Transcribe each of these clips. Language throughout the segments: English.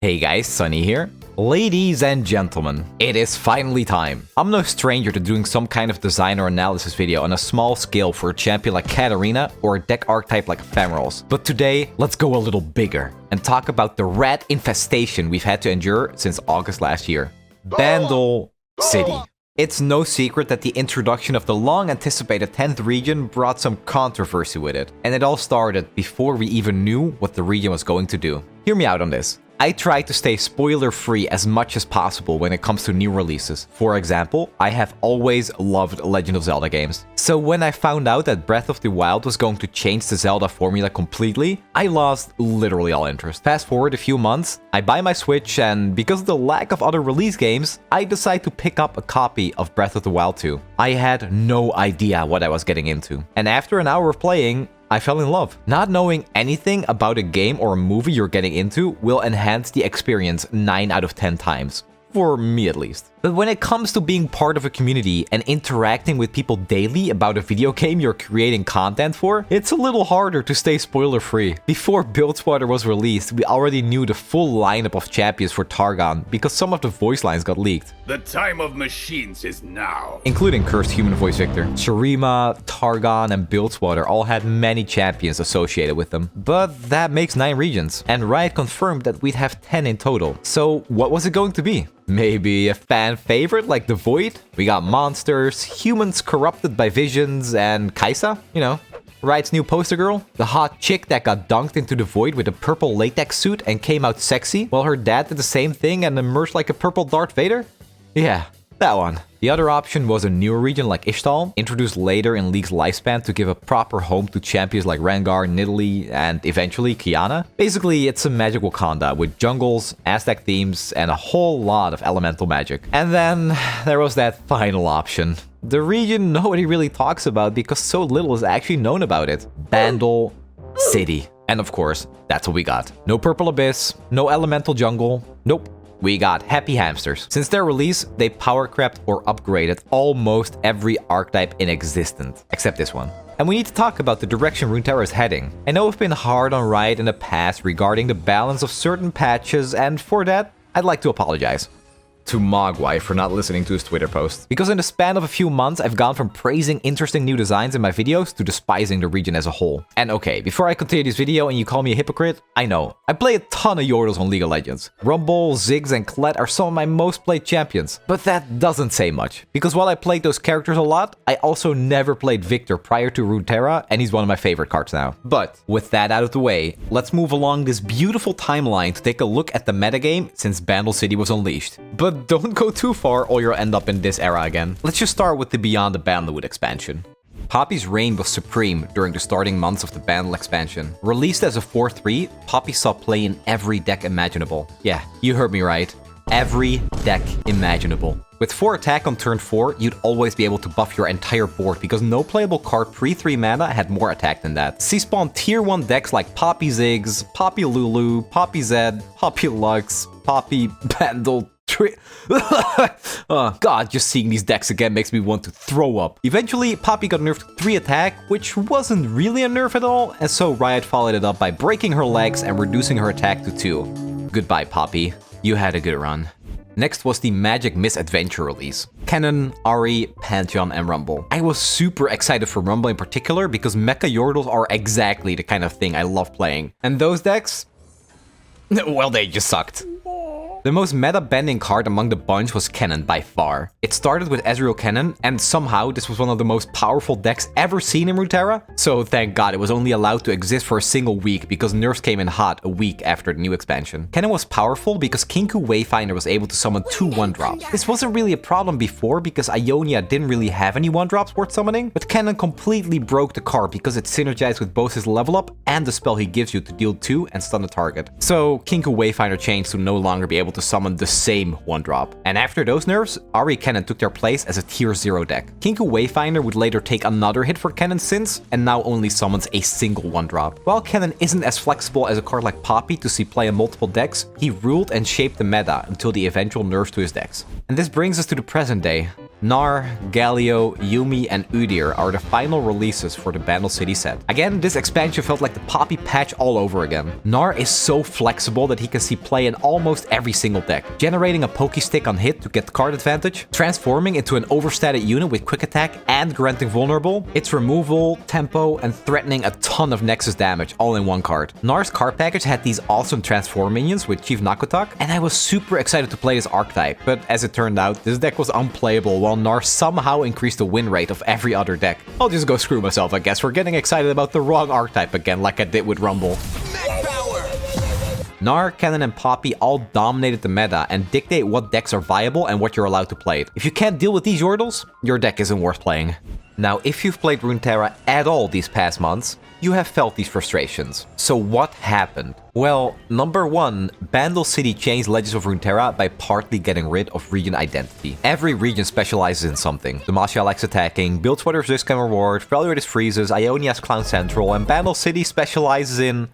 Hey guys, Sunny here. Ladies and gentlemen, it is finally time. I'm no stranger to doing some kind of design or analysis video on a small scale for a champion like Katarina or a deck archetype like Ephemerals. But today, let's go a little bigger and talk about the rat infestation we've had to endure since August last year. Bandle City. It's no secret that the introduction of the long-anticipated 10th region brought some controversy with it. And it all started before we even knew what the region was going to do. Hear me out on this. I try to stay spoiler-free as much as possible when it comes to new releases. For example, I have always loved Legend of Zelda games. So when I found out that Breath of the Wild was going to change the Zelda formula completely, I lost literally all interest. Fast forward a few months, I buy my Switch, and because of the lack of other release games, I decide to pick up a copy of Breath of the Wild 2. I had no idea what I was getting into. And after an hour of playing, I fell in love. Not knowing anything about a game or a movie you're getting into will enhance the experience 9 out of 10 times. For me at least. But when it comes to being part of a community and interacting with people daily about a video game you're creating content for, it's a little harder to stay spoiler-free. Before Buildswater was released, we already knew the full lineup of champions for Targon because some of the voice lines got leaked. The time of machines is now. Including Cursed Human Voice Victor. Shurima, Targon, and Buildswater all had many champions associated with them. But that makes 9 regions. And Riot confirmed that we'd have 10 in total. So what was it going to be? Maybe a fan favorite like the Void? We got monsters, humans corrupted by visions, and Kaisa, you know. Riot's new poster girl, the hot chick that got dunked into the Void with a purple latex suit and came out sexy, while her dad did the same thing and emerged like a purple Darth Vader? Yeah, that one. The other option was a newer region like Ixtal, introduced later in League's lifespan to give a proper home to champions like Rengar, Nidalee, and eventually Qiyana. Basically, it's a magic Wakanda with jungles, Aztec themes, and a whole lot of elemental magic. And then there was that final option. The region nobody really talks about because so little is actually known about it. Bandle City. And of course, that's what we got. No Purple Abyss, no elemental jungle, nope. We got Happy Hamsters. Since their release, they power crept or upgraded almost every archetype in existence, except this one. And we need to talk about the direction Runeterra is heading. I know I've been hard on Riot in the past regarding the balance of certain patches, and for that, I'd like to apologize to Mogwai for not listening to his Twitter post. Because in the span of a few months, I've gone from praising interesting new designs in my videos to despising the region as a whole. And okay, before I continue this video and you call me a hypocrite, I know. I play a ton of Yordles on League of Legends. Rumble, Ziggs, and Kled are some of my most played champions. But that doesn't say much. Because while I played those characters a lot, I also never played Victor prior to Runeterra, and he's one of my favorite cards now. But with that out of the way, let's move along this beautiful timeline to take a look at the metagame since Bandle City was unleashed. But don't go too far or you'll end up in this era again. Let's just start with the Beyond the Bandlewood expansion. Poppy's reign was supreme during the starting months of the Bandle expansion. Released as a 4-3, Poppy saw play in every deck imaginable. Yeah, you heard me right. Every deck imaginable. With 4 attack on turn 4, you'd always be able to buff your entire board because no playable card pre-3 mana had more attack than that. C-spawn tier 1 decks like Poppy Ziggs, Poppy Lulu, Poppy Zed, Poppy Lux, Poppy Bandle. Oh god, just seeing these decks again makes me want to throw up. Eventually, Poppy got nerfed to 3 attack, which wasn't really a nerf at all, and so Riot followed it up by breaking her legs and reducing her attack to 2. Goodbye, Poppy. You had a good run. Next was the Magic Misadventure release. Cannon, Ahri, Pantheon, and Rumble. I was super excited for Rumble in particular because Mecha Yordles are exactly the kind of thing I love playing. And those decks? Well, they just sucked. The most meta-bending card among the bunch was Cannon by far. It started with Ezreal Cannon, and somehow this was one of the most powerful decks ever seen in Runeterra. So thank god it was only allowed to exist for a single week because nerfs came in hot a week after the new expansion. Cannon was powerful because Kinku Wayfinder was able to summon 2 1-drops. This wasn't really a problem before because Ionia didn't really have any 1-drops worth summoning, but Cannon completely broke the card because it synergized with both his level up and the spell he gives you to deal 2 and stun the target. So Kinku Wayfinder changed to no longer be able to summon the same 1-drop. And after those nerfs, Ahri Cannon took their place as a tier 0 deck. Kinku Wayfinder would later take another hit for Cannon's sins, and now only summons a single 1-drop. While Cannon isn't as flexible as a card like Poppy to see play in multiple decks, he ruled and shaped the meta until the eventual nerfs to his decks. And this brings us to the present day. Gnar, Galio, Yuumi, and Udyr are the final releases for the Bandle City set. Again, this expansion felt like the Poppy patch all over again. Gnar is so flexible that he can see play in almost every single deck, generating a Pokestick on hit to get card advantage, transforming into an overstated unit with quick attack and granting vulnerable, its removal, tempo, and threatening a ton of Nexus damage all in one card. Gnar's card package had these awesome transform minions with Chief Nakutak, and I was super excited to play this archetype, but as it turned out, this deck was unplayable while Gnar somehow increased the win rate of every other deck. I'll just go screw myself, I guess, for getting excited about the wrong archetype again like I did with Rumble. Gnar, Cannon, and Poppy all dominated the meta and dictate what decks are viable and what you're allowed to play. If you can't deal with these Yordles, your deck isn't worth playing. Now, if you've played Runeterra at all these past months, you have felt these frustrations. So what happened? Well, number one, Bandle City changed Legends of Runeterra by partly getting rid of region identity. Every region specializes in something. Demacia likes attacking, Bilgewater's risk and reward, Freljord is freezes, Ionia's Clown Central, and Bandle City specializes in,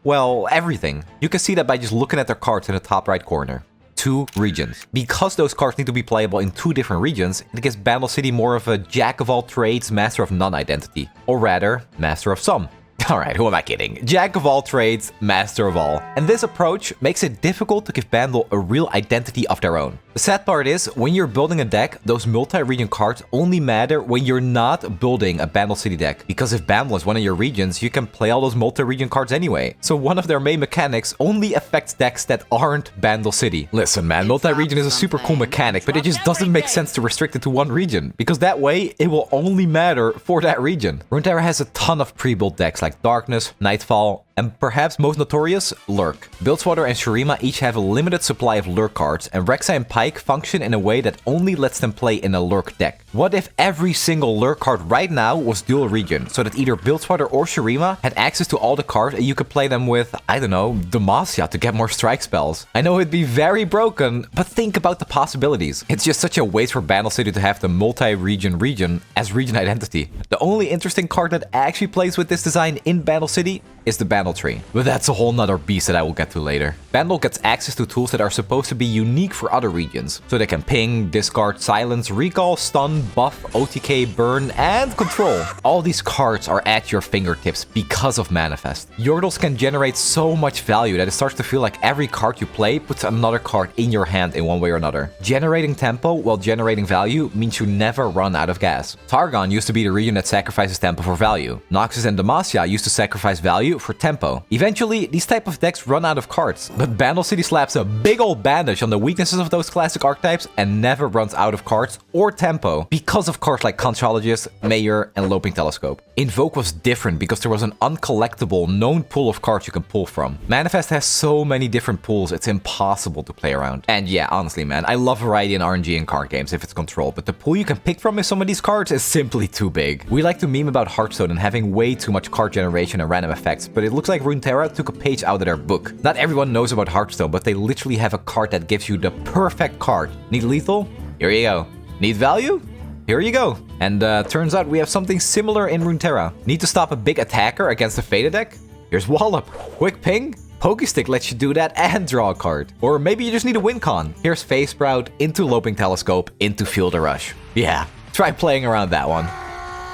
well, everything. You can see that by just looking at their cards in the top right corner. 2 regions. Because those cards need to be playable in 2 different regions, it gives Bandle City more of a jack of all trades, master of none identity. Or rather, master of some. Alright, who am I kidding? Jack of all trades, master of all. And this approach makes it difficult to give Bandle a real identity of their own. The sad part is, when you're building a deck, those multi-region cards only matter when you're not building a Bandle City deck. Because if Bandle is one of your regions, you can play all those multi-region cards anyway. So one of their main mechanics only affects decks that aren't Bandle City. Listen man, multi-region is a super cool mechanic, but it just doesn't make sense to restrict it to one region. Because that way, it will only matter for that region. Runeterra has a ton of pre-built decks like Darkness, Nightfall, and perhaps most notorious, Lurk. Bilgewater and Shurima each have a limited supply of Lurk cards, and Rek'Sai and Pyke function in a way that only lets them play in a Lurk deck. What if every single Lurk card right now was dual region, so that either Bilgewater or Shurima had access to all the cards and you could play them with, I don't know, Demacia to get more strike spells? I know it'd be very broken, but think about the possibilities. It's just such a waste for Bandle City to have the multi-region region as region identity. The only interesting card that actually plays with this design in Bandle City is the Bandle tree. But that's a whole nother beast that I will get to later. Bandle gets access to tools that are supposed to be unique for other regions. So they can ping, discard, silence, recall, stun, buff, OTK, burn, and control. All these cards are at your fingertips because of Manifest. Yordles can generate so much value that it starts to feel like every card you play puts another card in your hand in one way or another. Generating tempo while generating value means you never run out of gas. Targon used to be the region that sacrifices tempo for value. Noxus and Demacia used to sacrifice value for tempo. Eventually, these type of decks run out of cards, but Bandle City slaps a big old bandage on the weaknesses of those classic archetypes and never runs out of cards or tempo because of cards like Conchologist, Mayor, and Loping Telescope. Invoke was different because there was an uncollectible known pool of cards you can pull from. Manifest has so many different pools, it's impossible to play around. And yeah, honestly man, I love variety in RNG and card games if it's controlled, but the pool you can pick from in some of these cards is simply too big. We like to meme about Hearthstone and having way too much card generation and random effects, but it looks like Runeterra took a page out of their book. Not everyone knows about Hearthstone, but they literally have a card that gives you the perfect card. Need lethal? Here you go. Need value? Here you go. And turns out we have something similar in Runeterra. Need to stop a big attacker against a Fada deck? Here's Wallop. Quick ping? Pokestick lets you do that and draw a card. Or maybe you just need a win con. Here's Phase Sprout, into Loping Telescope, into Field of Rush. Yeah, try playing around that one.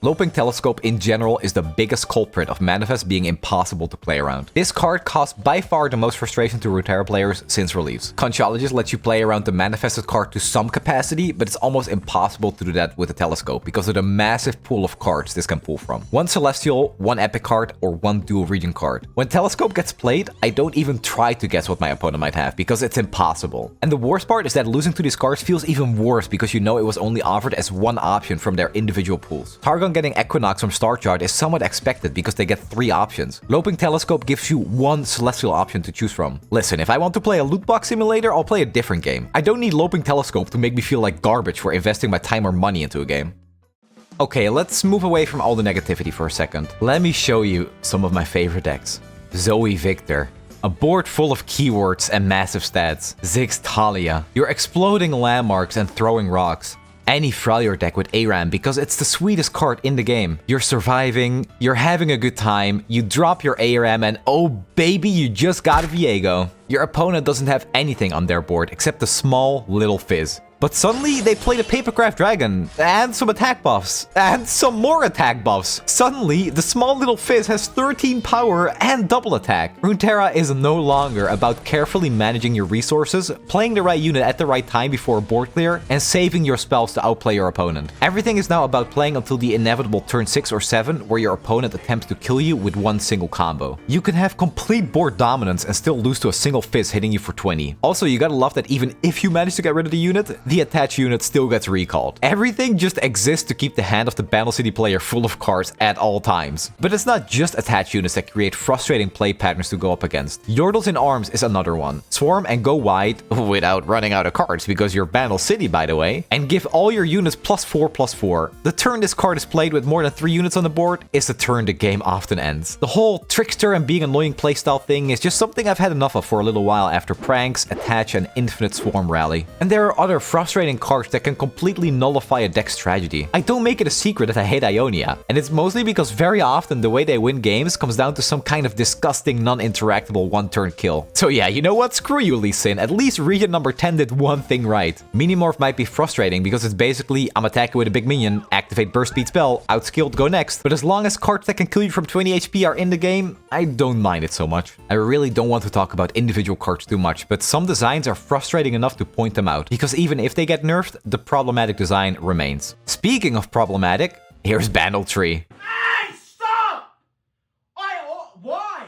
Loping Telescope in general is the biggest culprit of Manifest being impossible to play around. This card caused by far the most frustration to Runeterra players since release. Conchologist lets you play around the manifested card to some capacity, but it's almost impossible to do that with a Telescope because of the massive pool of cards this can pull from. 1 Celestial, 1 Epic card, or 1 Dual Region card. When Telescope gets played, I don't even try to guess what my opponent might have because it's impossible. And the worst part is that losing to these cards feels even worse because you know it was only offered as one option from their individual pools. Targon getting Equinox from Starchart is somewhat expected because they get 3 options. Loping Telescope gives you 1 Celestial option to choose from. Listen, if I want to play a loot box simulator, I'll play a different game. I don't need Loping Telescope to make me feel like garbage for investing my time or money into a game. Okay, let's move away from all the negativity for a second. Let me show you some of my favorite decks. Zoe Victor. A board full of keywords and massive stats. Ziggs Talia. You're exploding landmarks and throwing rocks. Any Freljord deck with ARAM because it's the sweetest card in the game. You're surviving, you're having a good time, you drop your ARAM and oh baby, you just got a Viego. Your opponent doesn't have anything on their board except a small little fizz. But suddenly, they played a Papercraft Dragon, and some attack buffs, and some more attack buffs. Suddenly, the small little fizz has 13 power and double attack. Runeterra is no longer about carefully managing your resources, playing the right unit at the right time before a board clear, and saving your spells to outplay your opponent. Everything is now about playing until the inevitable turn 6 or 7, where your opponent attempts to kill you with one single combo. You can have complete board dominance and still lose to a single fizz hitting you for 20. Also, you gotta love that even if you manage to get rid of the unit, the attached unit still gets recalled. Everything just exists to keep the hand of the Bandle City player full of cards at all times. But it's not just attached units that create frustrating play patterns to go up against. Yordles in arms is another one. Swarm and go wide, without running out of cards because you're Bandle City by the way, and give all your units +4/+4. The turn this card is played with more than 3 units on the board is the turn the game often ends. The whole trickster and being annoying playstyle thing is just something I've had enough of for a little while after Pranks, Attach, and Infinite Swarm Rally. And there are other frustrating cards that can completely nullify a deck's tragedy. I don't make it a secret that I hate Ionia, and it's mostly because very often the way they win games comes down to some kind of disgusting non-interactable one-turn kill. So yeah, you know what? Screw you, Lee Sin. At least region number 10 did one thing right. Minimorph might be frustrating because it's basically I'm attacking with a big minion, activate burst speed spell, outskilled, go next. But as long as cards that can kill you from 20 HP are in the game, I don't mind it so much. I really don't want to talk about individual cards too much, but some designs are frustrating enough to point them out, because even if they get nerfed, the problematic design remains. Speaking of problematic, here's Bandle Tree. Hey, stop! Why?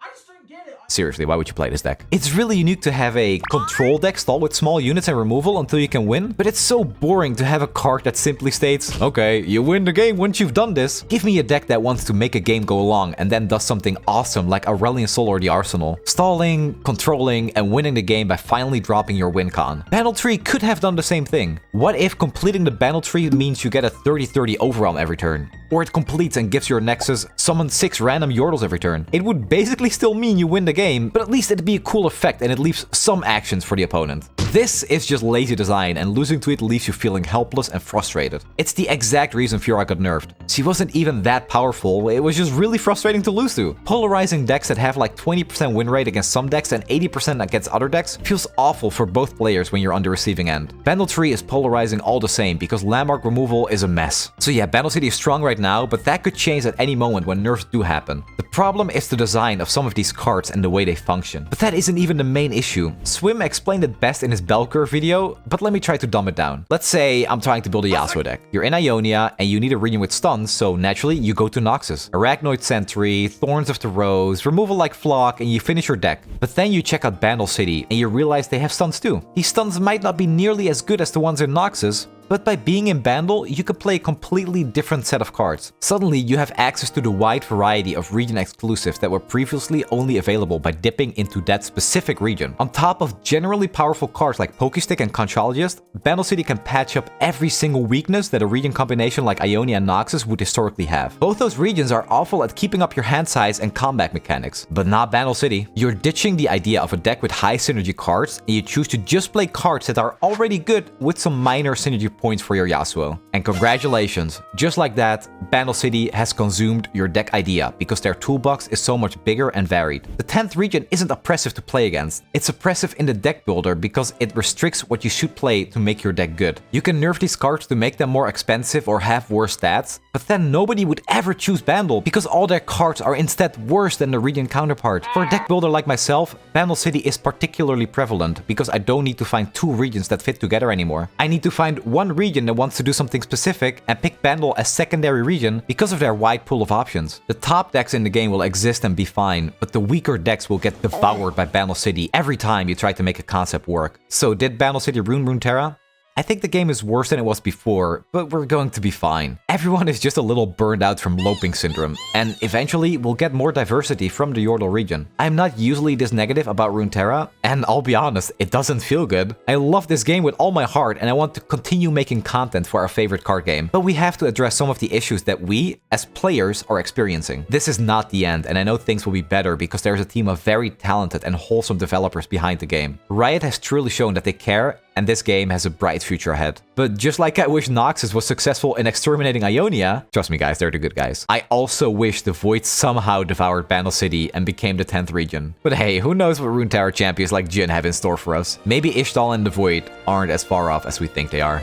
I just don't get it. Seriously, why would you play this deck? It's really unique to have a control deck stall with small units and removal until you can win, but it's so boring to have a card that simply states, okay, you win the game once you've done this. Give me a deck that wants to make a game go along and then does something awesome like Aurelion Sol or the Arsenal. Stalling, controlling, and winning the game by finally dropping your win con. Bandle Tree could have done the same thing. What if completing the Bandle Tree means you get a 30-30 overwhelm every turn? Or it completes and gives your Nexus summon 6 random Yordles every turn. It would basically still mean you win the game, but at least it'd be a cool effect and it leaves some actions for the opponent. This is just lazy design, and losing to it leaves you feeling helpless and frustrated. It's the exact reason Fiora got nerfed. She wasn't even that powerful, it was just really frustrating to lose to. Polarizing decks that have like 20% win rate against some decks and 80% against other decks feels awful for both players when you're on the receiving end. Bandle Tree is polarizing all the same because landmark removal is a mess. So yeah, Bandle City is strong right now, but that could change at any moment when nerfs do happen. The problem is the design of some of these cards and the way they function. But that isn't even the main issue. Swim explained it best in his bell curve video, but let me try to dumb it down. Let's say I'm trying to build a Yasuo deck. You're in Ionia and you need a region with stuns, so naturally you go to Noxus. Arachnoid Sentry, Thorns of the Rose, removal like Flock, and you finish your deck. But then you check out Bandle City and you realize they have stuns too. These stuns might not be nearly as good as the ones in Noxus, but by being in Bandle, you could play a completely different set of cards. Suddenly, you have access to the wide variety of region exclusives that were previously only available by dipping into that specific region. On top of generally powerful cards like Pokestick and Conchologist, Bandle City can patch up every single weakness that a region combination like Ionia and Noxus would historically have. Both those regions are awful at keeping up your hand size and combat mechanics, but not Bandle City. You're ditching the idea of a deck with high synergy cards, and you choose to just play cards that are already good with some minor synergy points for your Yasuo. And congratulations, just like that, Bandle City has consumed your deck idea because their toolbox is so much bigger and varied. The 10th region isn't oppressive to play against. It's oppressive in the deck builder because it restricts what you should play to make your deck good. You can nerf these cards to make them more expensive or have worse stats, but then nobody would ever choose Bandle because all their cards are instead worse than the region counterpart. For a deck builder like myself, Bandle City is particularly prevalent because I don't need to find 2 regions that fit together anymore. I need to find one region that wants to do something specific and pick Bandle as secondary region because of their wide pool of options. The top decks in the game will exist and be fine, but the weaker decks will get devoured by Bandle City every time you try to make a concept work. So did Bandle City ruin Runeterra? I think the game is worse than it was before, but we're going to be fine. Everyone is just a little burned out from loping syndrome, and eventually we'll get more diversity from the Yordle region. I'm not usually this negative about Runeterra, and I'll be honest, it doesn't feel good. I love this game with all my heart, and I want to continue making content for our favorite card game. But we have to address some of the issues that we, as players, are experiencing. This is not the end, and I know things will be better because there's a team of very talented and wholesome developers behind the game. Riot has truly shown that they care and this game has a bright future ahead. But just like I wish Noxus was successful in exterminating Ionia, trust me guys, they're the good guys, I also wish the Void somehow devoured Bandle City and became the 10th region. But hey, who knows what Runeterra champions like Jhin have in store for us. Maybe Ixtal and the Void aren't as far off as we think they are.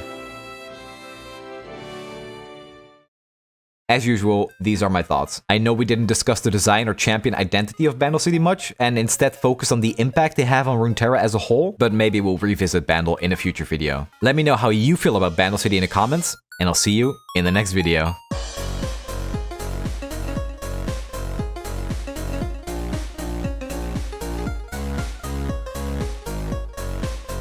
As usual, these are my thoughts. I know we didn't discuss the design or champion identity of Bandle City much, and instead focus on the impact they have on Runeterra as a whole, but maybe we'll revisit Bandle in a future video. Let me know how you feel about Bandle City in the comments, and I'll see you in the next video.